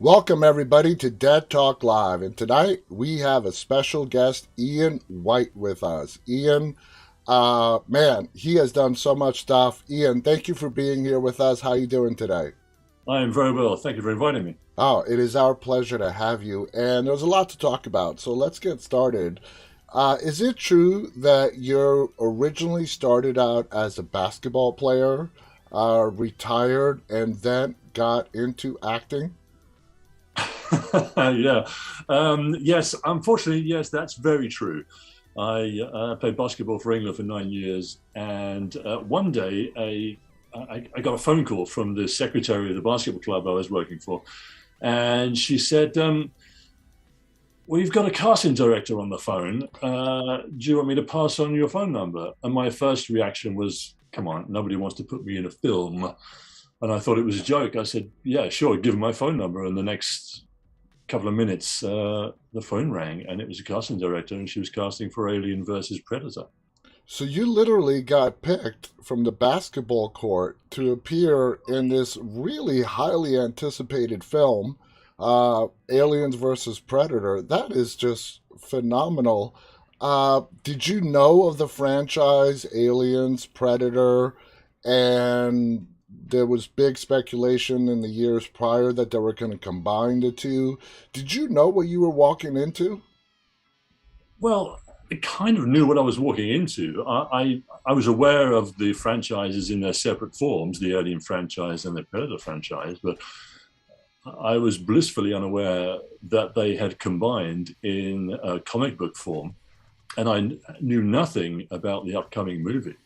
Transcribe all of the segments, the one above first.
Welcome, everybody, to Dead Talk Live. And tonight we have a special guest, Ian Whyte, with us. Ian, man, he has done so much stuff. Ian, thank you for being here with us. How you doing today? I am very well. Thank you for inviting me. Oh, it is our pleasure to have you. And there's a lot to talk about, so let's get started. Is it true that you originally started out as a basketball player, retired, and then got into acting? Yeah. Yes, unfortunately, yes, that's very true. I played basketball for England for 9 years, and one day I got a phone call from the secretary of the basketball club I was working for, and she said, "We've got a casting director on the phone. Do you want me to pass on your phone number?" And my first reaction was, "Come on, nobody wants to put me in a film." And I thought it was a joke. I said, "Yeah, sure, give him my phone number." And the next couple of minutes, the phone rang, and it was a casting director, and she was casting for Alien versus Predator. So you literally got picked from the basketball court to appear in this really highly anticipated film, Aliens versus Predator. That is just phenomenal. Did you know of the franchise Aliens, Predator, and there was big speculation in the years prior that they were going to combine the two? Did you know what you were walking into? Well, I kind of knew what I was walking into. I was aware of the franchises in their separate forms, the Alien franchise and the Predator franchise, but I was blissfully unaware that they had combined in a comic book form, and I knew nothing about the upcoming movie.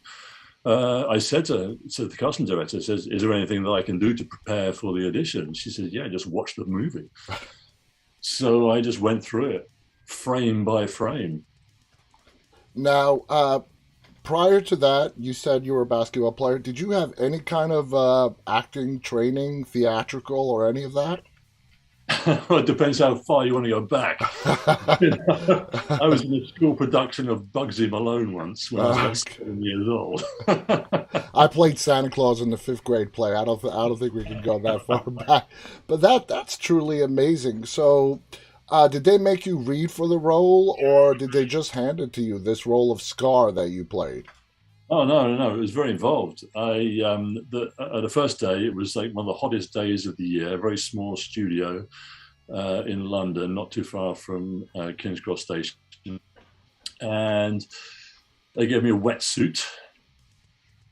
I said to the casting director, "says Is there anything that I can do to prepare for the audition?" She said, "Yeah, just watch the movie." So I just went through it frame by frame. Now, prior to that, you said you were a basketball player. Did you have any kind of acting training, theatrical, or any of that? Well, it depends how far you want to go back. You know, I was in a school production of Bugsy Malone once when I was about Okay. 7 years old. I played Santa Claus in the fifth grade play. I don't think we can go that far back, but that's truly amazing. So, did they make you read for the role, or did they just hand it to you? This role of Scar that you played. Oh no! It was very involved. The first day, it was like one of the hottest days of the year. A very small studio in London, not too far from King's Cross Station, and they gave me a wetsuit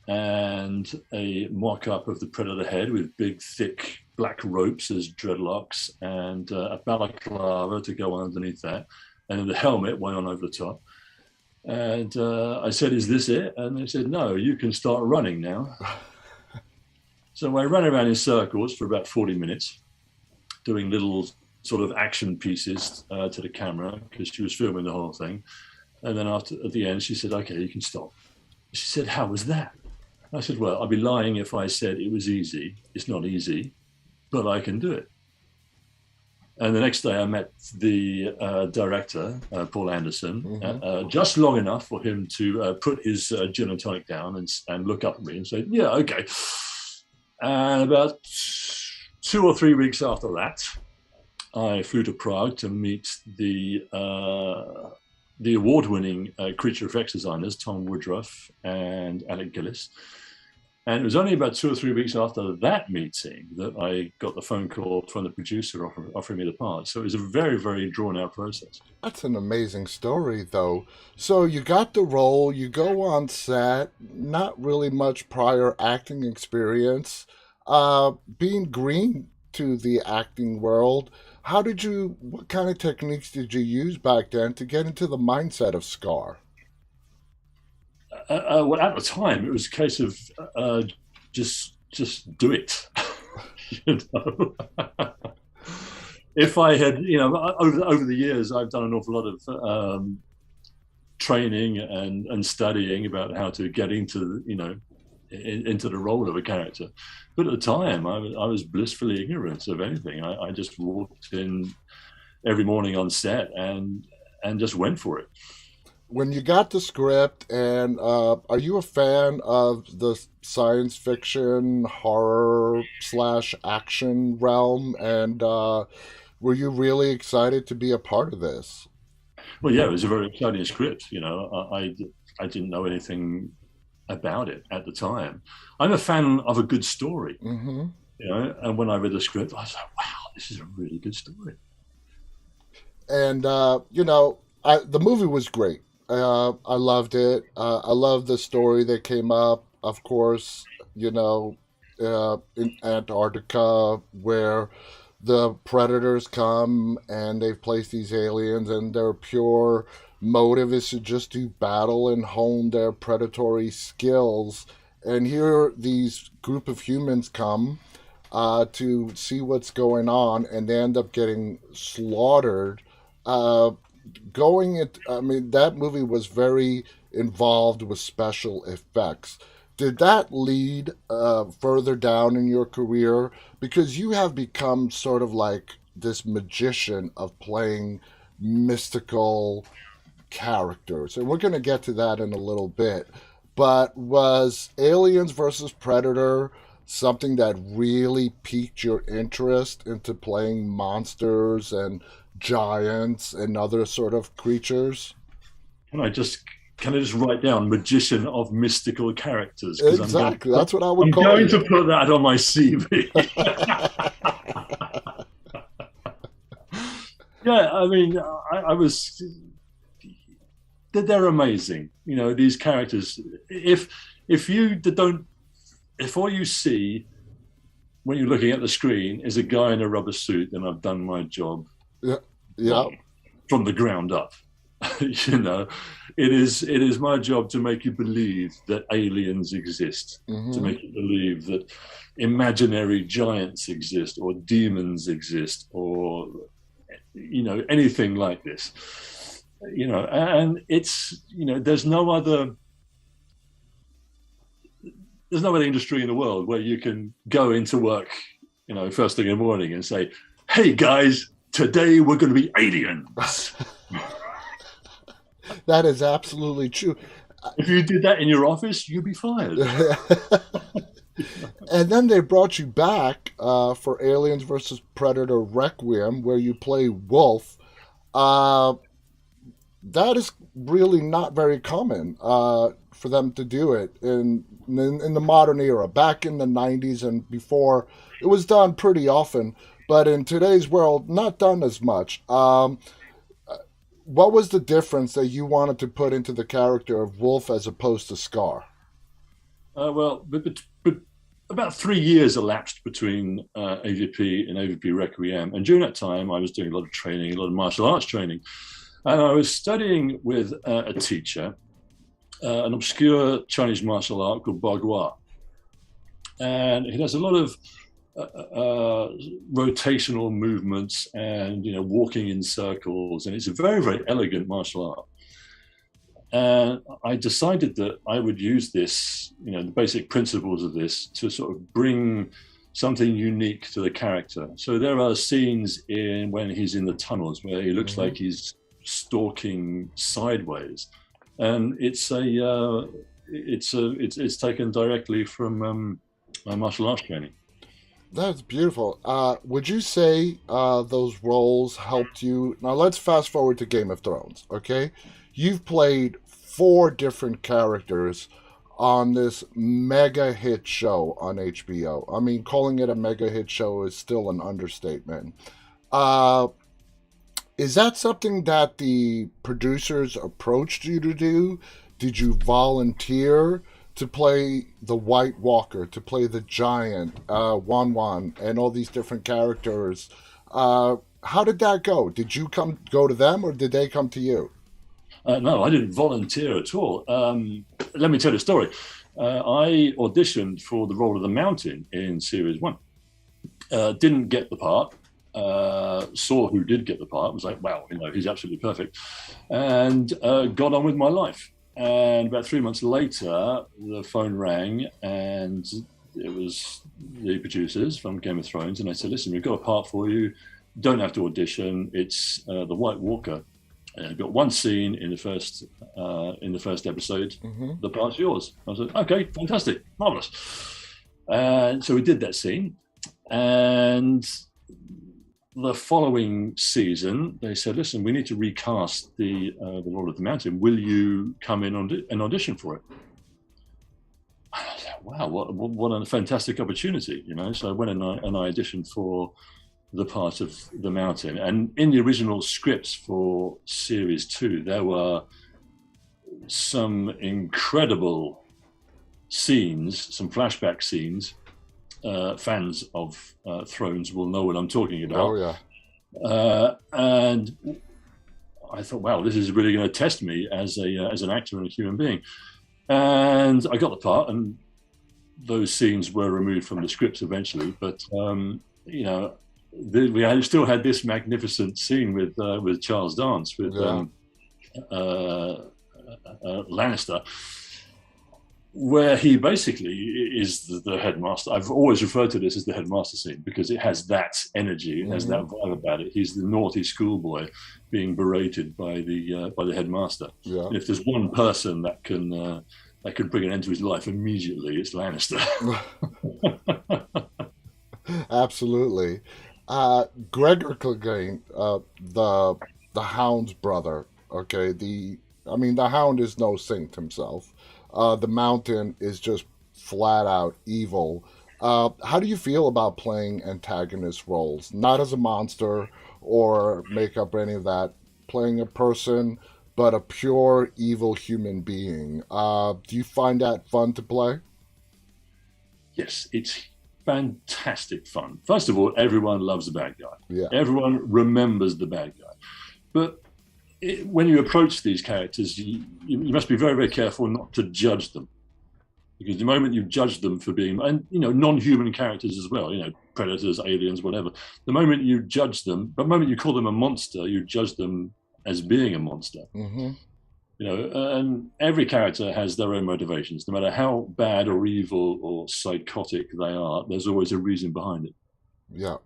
and a mock-up of the Predator head with big, thick black ropes as dreadlocks, and a balaclava to go underneath that, and then the helmet went on over the top. And I said, "Is this it?" And they said, "No, you can start running now." So I ran around in circles for about 40 minutes, doing little sort of action pieces to the camera because she was filming the whole thing. And then at the end, she said, "Okay, you can stop." She said, "How was that?" I said, "Well, I'd be lying if I said it was easy. It's not easy, but I can do it." And the next day, I met the director, Paul Anderson, Hmm. just long enough for him to put his gin and tonic down and look up at me and say, "Yeah, okay." And about 2 or 3 weeks after that, I flew to Prague to meet the award-winning creature effects designers, Tom Woodruff and Alec Gillis. And it was only about 2 or 3 weeks after that meeting that I got the phone call from the producer offering me the part. So it was a very, very drawn out process. That's an amazing story, though. So you got the role, you go on set, not really much prior acting experience. Being green to the acting world, what kind of techniques did you use back then to get into the mindset of Scar? Well, at the time, it was a case of just do it. you know? If I had, over the years, I've done an awful lot of training and studying about how to get into, into the role of a character. But at the time, I was blissfully ignorant of anything. I just walked in every morning on set and just went for it. when you got the script, and are you a fan of the science fiction, horror slash action realm? And were you really excited to be a part of this? Well, yeah, it was a very exciting script. I didn't know anything about it at the time. I'm a fan of a good story, Hmm. and when I read the script, I was like, wow, this is a really good story. And the movie was great. I loved it. I love the story that came up. Of course, in Antarctica, where the predators come and they've placed these aliens, and their pure motive is to just do battle and hone their predatory skills. And here, these group of humans come to see what's going on, and they end up getting slaughtered. Uh, I mean, that movie was very involved with special effects. Did that lead further down in your career? Because you have become sort of like this magician of playing mystical characters. And we're going to get to that in a little bit. But was Aliens versus Predator something that really piqued your interest into playing monsters and giants and other sort of creatures? Can I just can I just write down magician of mystical characters, because Exactly. That's what I would I'm call going to you. put that on my CV. Yeah, I mean, I was they're amazing. These characters. If you don't, if all you see when you're looking at the screen is a guy in a rubber suit, then I've done my job Yeah. Yeah. wrong from the ground up. you know, it is my job to make you believe that aliens exist, to Hmm. make you believe that imaginary giants exist, or demons exist, or anything like this. And it's there's no other industry in the world where you can go into work, first thing in the morning and say, "Hey guys, today we're going to be aliens." That is absolutely true. If you did that in your office, you'd be fired. And then they brought you back for Aliens versus Predator Requiem, where you play Wolf. Uh, that is really not very common for them to do it in the modern era. Back in the 90s and before, it was done pretty often, but in today's world, not done as much. What was the difference that you wanted to put into the character of Wolf as opposed to Scar? But about 3 years elapsed between AVP and AVP Requiem, and during that time, I was doing a lot of training, a lot of martial arts training, and I was studying with a teacher, an obscure Chinese martial art called Bagua, and it has a lot of rotational movements and walking in circles, and it's a very, very elegant martial art. And I decided that I would use this, the basic principles of this, to sort of bring something unique to the character. So there are scenes in when he's in the tunnels where he looks like he's stalking sideways, and it's taken directly from my martial arts training. That's beautiful. Would you say those roles helped you? Now let's fast forward to Game of Thrones. Okay, you've played four different characters on this mega hit show on HBO. I mean, calling it a mega hit show is still an understatement. Uh, is that something that the producers approached you to do? Did you volunteer to play the White Walker, to play the Giant, Wan Wan, and all these different characters? How did that go? Did you go to them, or did they come to you? No, I didn't volunteer at all. Let me tell you a story. I auditioned for the role of the Mountain in series one. Didn't get the part. Saw who did get the part. Was like, wow, he's absolutely perfect, and got on with my life. And about 3 months later, the phone rang, and it was the producers from Game of Thrones, and they said, "Listen, we've got a part for you. Don't have to audition. It's the White Walker." And I've got one scene in the first episode. The part's yours. I was like, okay, fantastic, marvelous. And so we did that scene, and the following season, they said, "Listen, we need to recast the role of the Mountain. Will you come in and audition for it?" I was like, "Wow, what a fantastic opportunity!" So I went and I auditioned for the part of the Mountain. And in the original scripts for Series 2, there were some incredible scenes, some flashback scenes. Fans of Thrones will know what I'm talking about. Oh, yeah. And I thought, wow, this is really going to test me as an actor and a human being. And I got the part, and those scenes were removed from the scripts eventually. But we still had this magnificent scene with Charles Dance, with Lannister, where he basically is the headmaster. I've always referred to this as the headmaster scene because it has that energy, it has that vibe about it. He's the naughty schoolboy being berated by the headmaster. Yeah. And if there's one person that can bring an end to his life immediately, it's Lannister. Absolutely. Gregor Clegane, the Hound's brother. Okay, the Hound is no saint himself. The Mountain is just flat out evil. How do you feel about playing antagonist roles? Not as a monster or makeup or any of that. Playing a person, but a pure evil human being. Do you find that fun to play? Yes, it's fantastic fun. First of all, everyone loves the bad guy. Yeah. Everyone remembers the bad guy. But when you approach these characters, you must be very, very careful not to judge them, because the moment you judge them for being, and non-human characters as well, predators, aliens, whatever. The moment you judge them, the moment you call them a monster, you judge them as being a monster. Mm-hmm. And every character has their own motivations. No matter how bad or evil or psychotic they are, there's always a reason behind it. Yeah.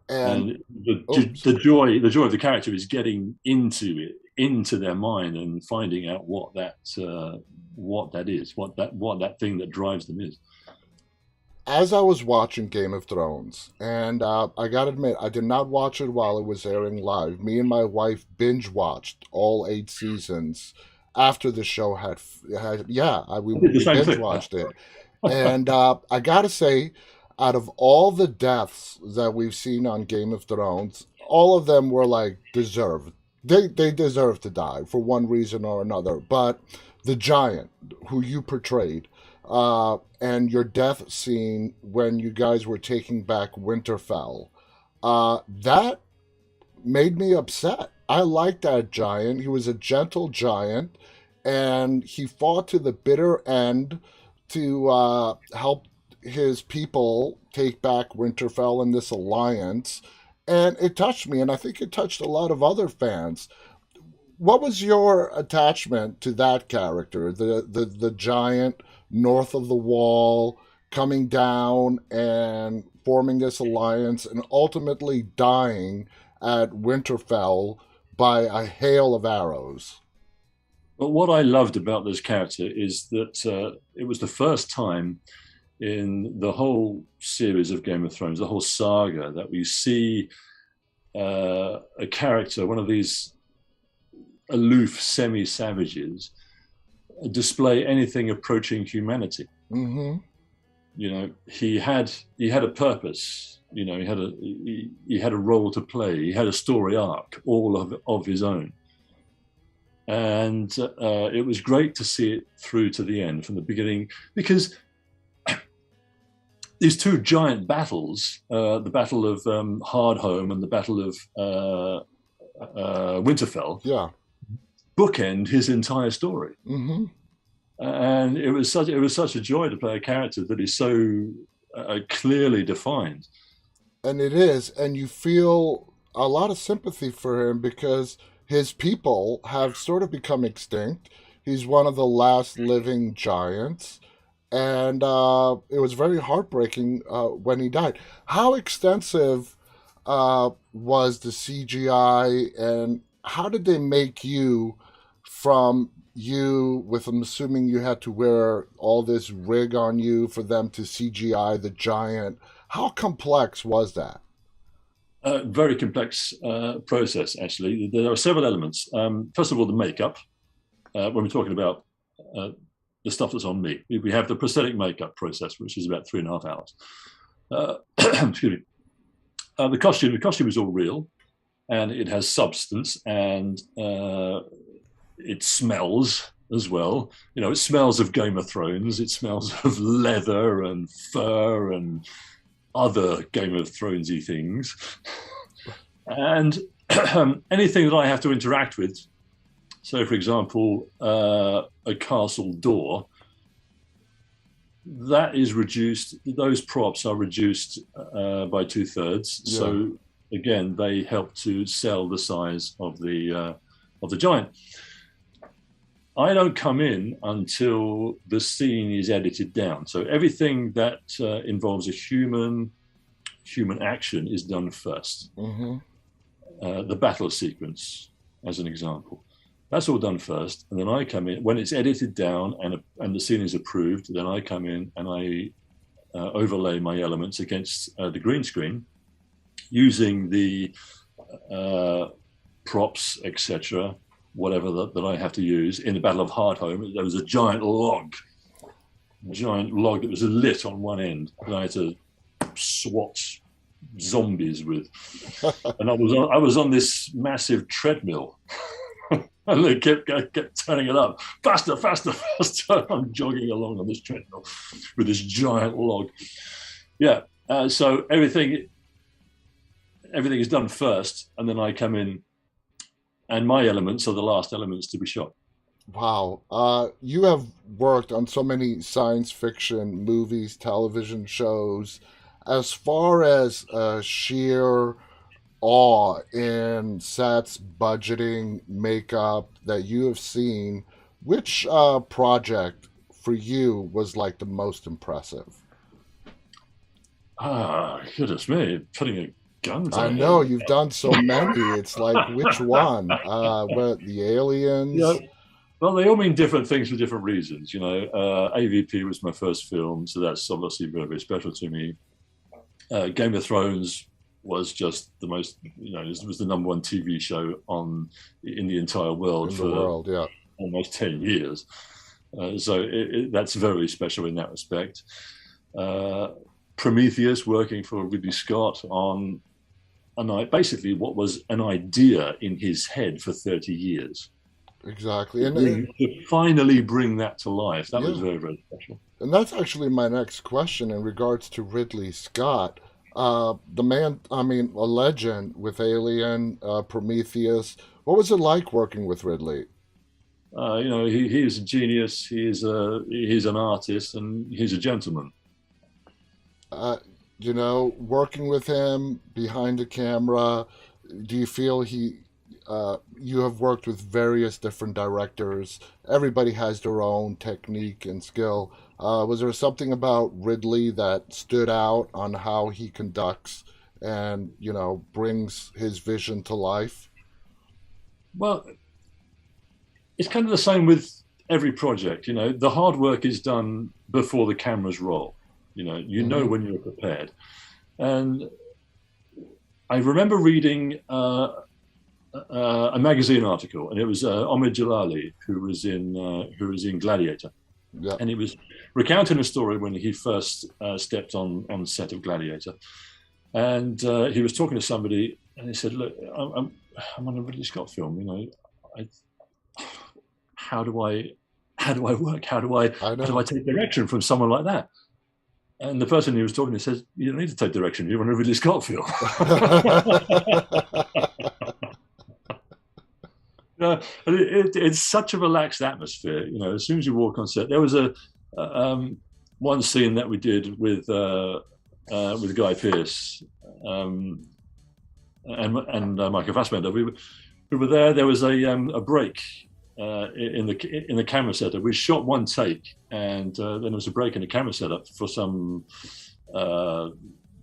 And the joy of the character is getting into their mind and finding out what that is, what that thing that drives them is. As I was watching Game of Thrones, and I gotta admit, I did not watch it while it was airing live. Me and my wife binge watched all 8 seasons after the show we binge watched it. And I gotta say, out of all the deaths that we've seen on Game of Thrones, all of them were deserved. They deserve to die for one reason or another. But the giant who you portrayed, and your death scene when you guys were taking back Winterfell, that made me upset. I liked that giant. He was a gentle giant, and he fought to the bitter end to help his people take back Winterfell in this alliance. And it touched me, and I think it touched a lot of other fans. What was your attachment to that character, the giant north of the wall, coming down and forming this alliance and ultimately dying at Winterfell by a hail of arrows? But what I loved about this character is that it was the first time in the whole series of Game of Thrones, the whole saga, that we see a character, one of these aloof semi-savages, display anything approaching humanity. Mm-hmm. He had a purpose. He had a role to play. He had a story arc, all of his own. And it was great to see it through to the end, from the beginning, because these two giant battles, the Battle of Hardhome and the Battle of Winterfell, bookend his entire story. Mm-hmm. And it was such a joy to play a character that is so clearly defined. And it is, and you feel a lot of sympathy for him because his people have sort of become extinct. He's one of the last living giants. And it was very heartbreaking when he died. How extensive was the CGI, and how did they make you from you with, I'm assuming you had to wear all this rig on you for them to CGI the giant. How complex was that? Very complex process, actually. There are several elements. First of all, the makeup. When we're talking about the stuff that's on me, we have the prosthetic makeup process, which is about 3.5 hours. Excuse me. The costume is all real, and it has substance, and it smells as well. You know, it smells of Game of Thrones. It smells of leather and fur and other Game of Thronesy things. And anything that I have to interact with, so for example, a castle door, that is reduced. Those props are reduced by 2/3. Yeah. So again, they help to sell the size of the giant. I don't come in until the scene is edited down. So everything that involves a human action is done first. Mm-hmm. The battle sequence, as an example, that's all done first, and then I come in when it's edited down and the scene is approved. Then I come in and I overlay my elements against the green screen using the props, etc., whatever that I have to use. In the Battle of Hardhome, there was a giant log that was lit on one end, and I had to swat zombies with. And I was on this massive treadmill, and they kept turning it up faster. I'm jogging along on this treadmill with this giant log. Yeah, so everything is done first, and then I come in. And my elements are the last elements to be shot. Wow. You have worked on so many science fiction movies, television shows. As far as sheer awe in sets, budgeting, makeup that you have seen, which project for you was like the most impressive? Goodness me, putting a guns. I know you've done so many. It's like, which one? What, the Aliens? Yeah. Well, they all mean different things for different reasons. You know, AVP was my first film, so that's obviously very, very special to me. Game of Thrones was just the most, you know, it was the #1 TV show in the entire world yeah, almost 10 years. So that's very special in that respect. Prometheus, working for Ridley Scott on basically what was an idea in his head for 30 years. Exactly. And to finally bring that to life, that was very, very special. And that's actually my next question in regards to Ridley Scott. The man, I mean, a legend with Alien, Prometheus. What was it like working with Ridley? You know, he's a genius. He's an artist, and he's a gentleman. You know, working with him behind the camera, do you feel you have worked with various different directors. Everybody has their own technique and skill. Was there something about Ridley that stood out on how he conducts and, you know, brings his vision to life? Well, it's kind of the same with every project. You know, the hard work is done before the cameras roll. You know when you're prepared. And I remember reading a magazine article, and it was Omid Jalali, who was in Gladiator. Yeah. And he was recounting a story when he first stepped on set of Gladiator. And he was talking to somebody, and he said, "Look, I'm on a Ridley Scott film. You know, how do I work? How do I take direction from someone like that?" And the person he was talking to says, "You don't need to take direction. You're on a Ridley Scott film." It's such a relaxed atmosphere. You know, as soon as you walk on set, there was one scene that we did with Guy Pearce and Marko Vizaniaris. We were there. There was a break in the camera setup. We shot one take, and then there was a break in the camera setup for some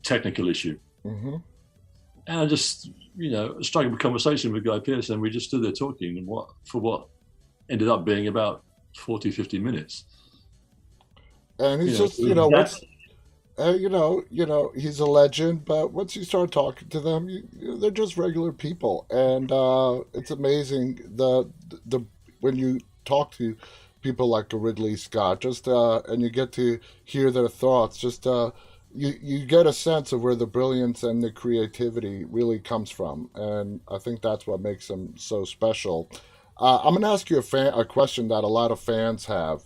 technical issue. Mm-hmm. And I just struck up a conversation with Guy Pearce, and we just stood there talking, and what ended up being about 40, 50 minutes. And he's just, That, he's a legend. But once you start talking to them, they're just regular people, and it's amazing the when you talk to people like Ridley Scott, just and you get to hear their thoughts. Just you get a sense of where the brilliance and the creativity really comes from, and I think that's what makes them so special. I'm going to ask you a question that a lot of fans have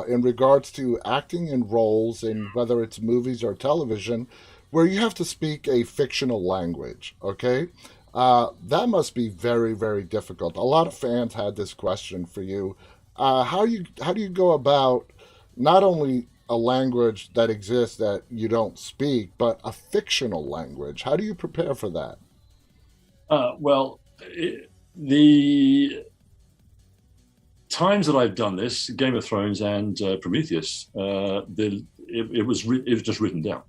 in regards to acting in roles in whether it's movies or television, where you have to speak a fictional language. Okay, that must be very, very difficult. A lot of fans had this question for you. How do you go about not only a language that exists that you don't speak, but a fictional language? How do you prepare for that? well, the times that I've done this, Game of Thrones and Prometheus, it was just written down.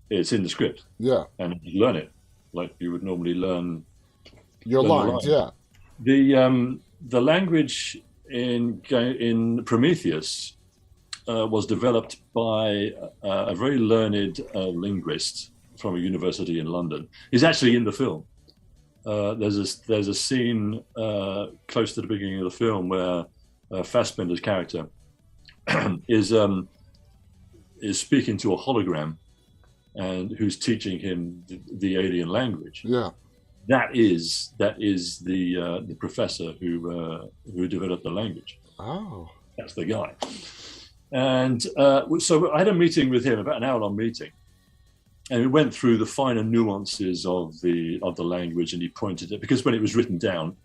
It's in the script, Yeah, and you learn it like you would normally your learn the lines. line. Yeah. The language in Prometheus was developed by a very learned linguist from a university in London. He's actually in the film. There's a scene close to the beginning of the film where Fassbender's character is speaking to a hologram, and who's teaching him the alien language. Yeah. That is the professor who developed the language. Oh. That's the guy. And so I had a meeting with him, about an hour-long meeting, and we went through the finer nuances of the language, and he pointed it, because when it was written down,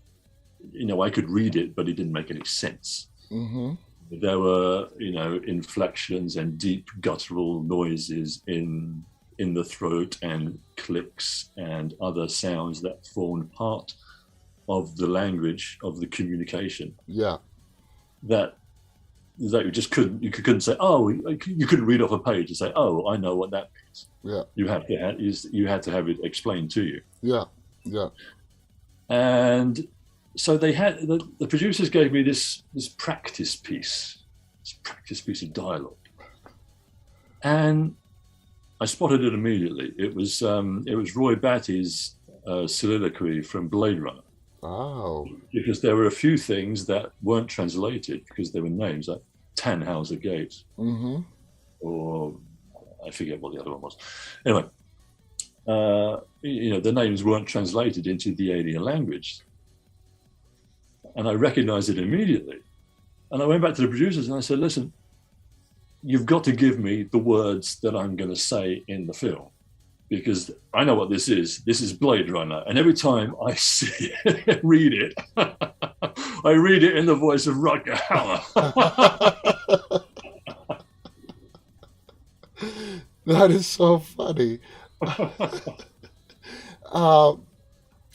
I could read it, but it didn't make any sense. Mm-hmm. There were, inflections and deep guttural noises in the throat, and clicks and other sounds that formed part of the language, of the communication. Yeah. That you just couldn't say, oh, you couldn't read off a page and say, oh, I know what that means. Yeah. You had to have it explained to you. Yeah. Yeah. And so they had the producers gave me this practice piece of dialogue, and I spotted it immediately. It was Roy Batty's soliloquy from Blade Runner. Oh. Because there were a few things that weren't translated because they were names like Tannhauser Gate, Mm-hmm. or I forget what the other one was. Anyway, the names weren't translated into the alien language, and I recognized it immediately. And I went back to the producers and I said, "Listen, you've got to give me the words that I'm going to say in the film, because I know what this is. This is Blade Runner. And every time I see it, read it, I read it in the voice of Rutger Hauer." That is so funny. Uh,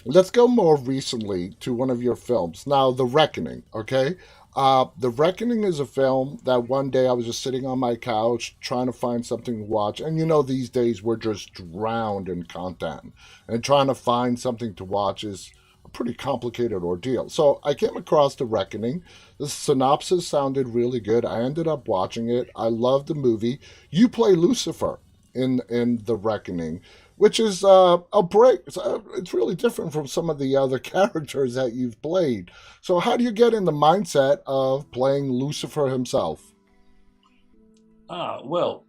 let's go more recently to one of your films. Now, The Reckoning, okay? The Reckoning is a film that one day I was just sitting on my couch trying to find something to watch. And these days we're just drowned in content. And trying to find something to watch is a pretty complicated ordeal. So I came across The Reckoning. The synopsis sounded really good. I ended up watching it. I loved the movie. You play Lucifer in The Reckoning, which is a break. It's really different from some of the other characters that you've played. So how do you get in the mindset of playing Lucifer himself? Well,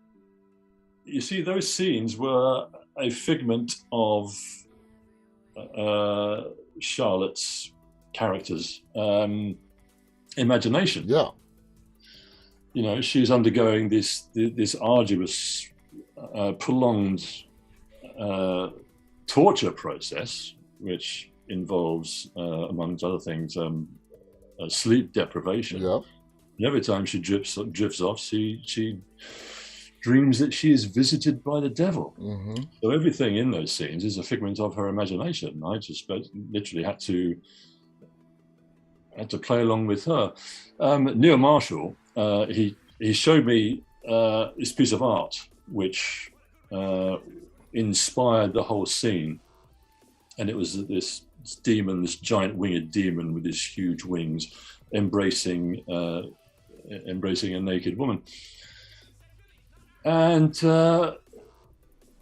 you see, those scenes were a figment of Charlotte's character's imagination. Yeah. She's undergoing this arduous, prolonged torture process, which involves, amongst other things, sleep deprivation. Yeah. And every time she drifts off, she dreams that she is visited by the devil. Mm-hmm. So everything in those scenes is a figment of her imagination. I just literally had to play along with her. Neil Marshall, he showed me this piece of art which inspired the whole scene. and it was this demon, this giant winged demon with his huge wings, embracing embracing a naked woman. And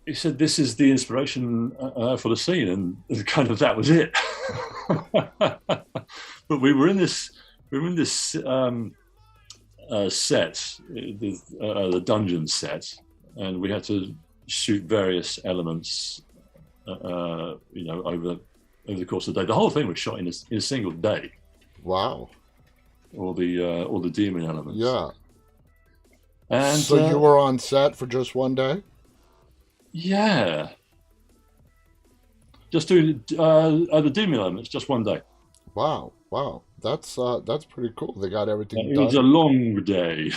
he said, "This is the inspiration for the scene," and kind of that was it. But we were in this set, the dungeon set, and we had to shoot various elements, over the course of the day. The whole thing was shot in a single day. Wow. All the demon elements. Yeah. And so you were on set for just one day? Yeah. Just doing the demon elements, just one day. Wow. That's pretty cool. They got everything It done. was a long day.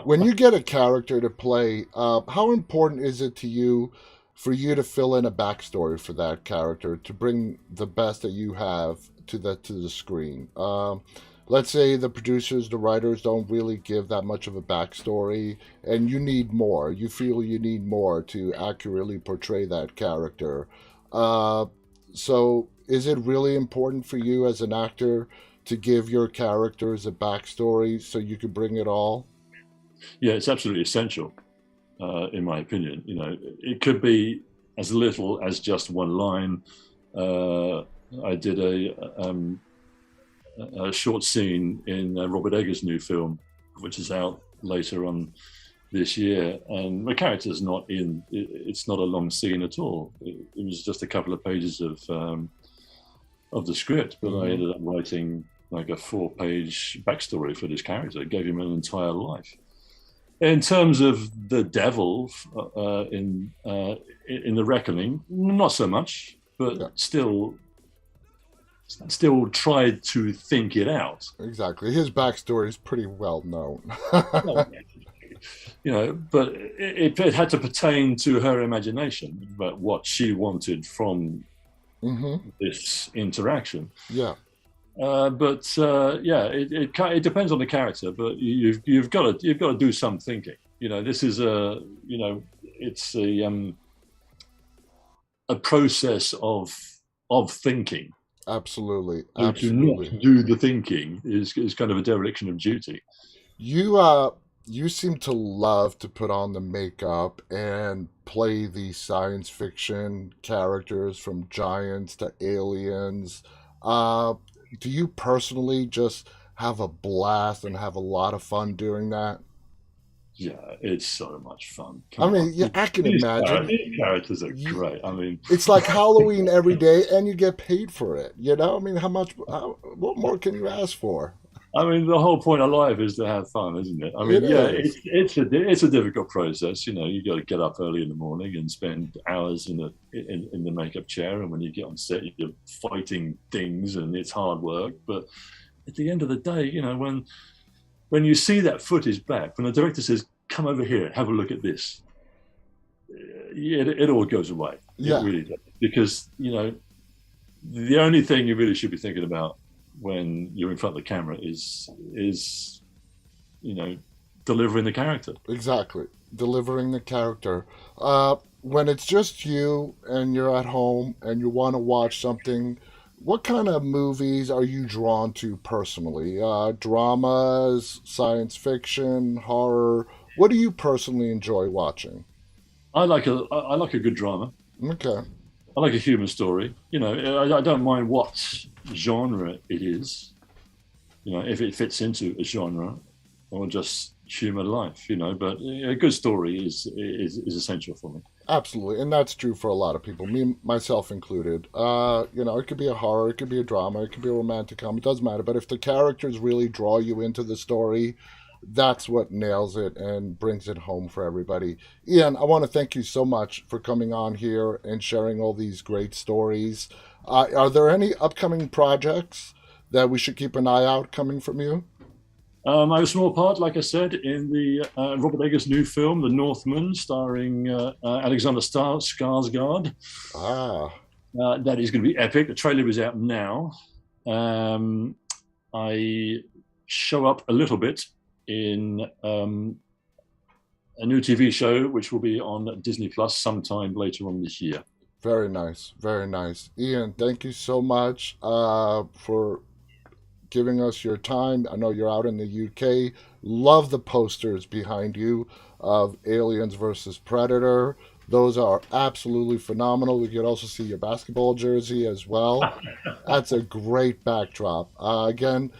When you get a character to play, how important is it to you for you to fill in a backstory for that character, to bring the best that you have to the screen? Let's say the producers, the writers don't really give that much of a backstory, and you need more. You feel you need more to accurately portray that character. So is it really important for you as an actor to give your characters a backstory so you can bring it all? Yeah, it's absolutely essential, in my opinion. It could be as little as just one line. I did a short scene in Robert Eggers' new film, which is out later on this year, and my character's not in. It's not a long scene at all. It was just a couple of pages of the script, but I ended up writing like a 4-page backstory for this character. It gave him an entire life. In terms of the devil in the Reckoning, not so much, but still tried to think it out. Exactly. His backstory is pretty well known. But it had to pertain to her imagination, about what she wanted from this interaction. Yeah. It depends on the character, but you've got to do some thinking. This is it's a process of thinking. Absolutely. To not do the thinking is kind of a dereliction of duty. You seem to love to put on the makeup and play these science fiction characters, from giants to aliens. Do you personally just have a blast and have a lot of fun doing that? Yeah, it's so much fun. I can imagine. These characters are great. It's like Halloween every day, and you get paid for it. What more can you ask for? The whole point of life is to have fun, isn't it? It's a difficult process. You got to get up early in the morning and spend hours in the makeup chair, and when you get on set, you're fighting things, and it's hard work. But at the end of the day, when you see that footage back, when the director says, "Come over here, have a look at this," it all goes away. Yeah. It really does. Because the only thing you really should be thinking about when you're in front of the camera is delivering the character. Exactly. Delivering the character. When it's just you and you're at home and you want to watch something, what kind of movies are you drawn to personally? Dramas, science fiction, horror? What do you personally enjoy watching? I like a good drama. Okay. I like a human story. I don't mind what genre it is. If it fits into a genre or just human life. But a good story is essential for me. Absolutely, and that's true for a lot of people, me myself included. It could be a horror, it could be a drama, it could be a romantic comedy. It doesn't matter. But if the characters really draw you into the story, that's what nails it and brings it home for everybody. Ian, I want to thank you so much for coming on here and sharing all these great stories. Are there any upcoming projects that we should keep an eye out coming from you? I have a small part, like I said, in the Robert Eggers' new film, The Northman, starring Alexander Skarsgård. That is going to be epic. The trailer is out now. I show up a little bit in a new TV show, which will be on Disney Plus sometime later on this year. Very nice. Very nice. Ian, thank you so much for giving us your time. I know you're out in the UK. Love the posters behind you of Aliens versus Predator. Those are absolutely phenomenal. We could also see your basketball jersey as well. That's a great backdrop. Again,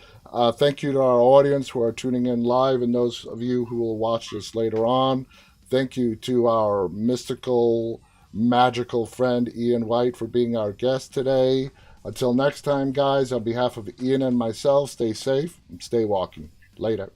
thank you to our audience who are tuning in live and those of you who will watch this later on. Thank you to our mystical, magical friend Ian Whyte for being our guest today. Until next time, guys, on behalf of Ian and myself, stay safe and stay walking. Later.